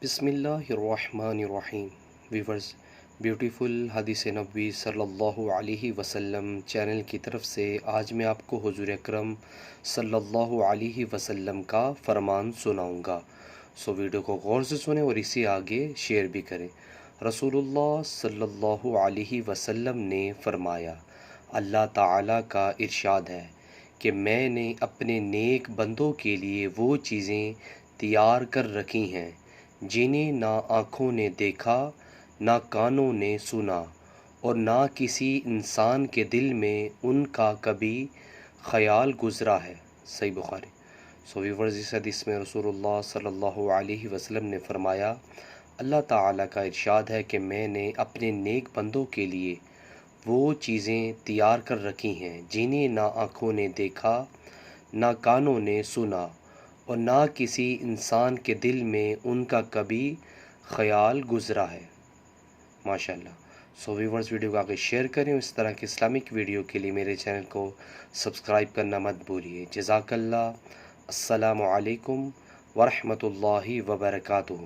بسم اللہ الرحمن الرحیم ویورز، بیوٹیفل حدیث نبوی صلی اللہ علیہ وسلم چینل کی طرف سے آج میں آپ کو حضور اکرم صلی اللہ علیہ وسلم کا فرمان سناؤں گا۔ ویڈیو کو غور سے سنیں اور اسے آگے شیئر بھی کریں۔ رسول اللہ صلی اللہ علیہ وسلم نے فرمایا، اللہ تعالیٰ کا ارشاد ہے کہ میں نے اپنے نیک بندوں کے لیے وہ چیزیں تیار کر رکھی ہیں جنہیں نہ آنکھوں نے دیکھا، نہ کانوں نے سنا، اور نہ کسی انسان کے دل میں ان کا کبھی خیال گزرا ہے۔ صحیح بخاری۔ ویورز، اس حدیث میں رسول اللہ صلی اللہ علیہ وسلم نے فرمایا، اللہ تعالیٰ کا ارشاد ہے کہ میں نے اپنے نیک بندوں کے لیے وہ چیزیں تیار کر رکھی ہیں جنہیں نہ آنکھوں نے دیکھا، نہ کانوں نے سنا، اور نہ کسی انسان کے دل میں ان کا کبھی خیال گزرا ہے۔ ماشاءاللہ۔ ویورز، ویڈیو کو آگے شیئر کریں اور اس طرح کی اسلامک ویڈیو کے لیے میرے چینل کو سبسکرائب کرنا مت بھولیے۔ جزاک اللہ۔ السلام علیکم ورحمۃ اللہ وبرکاتہ۔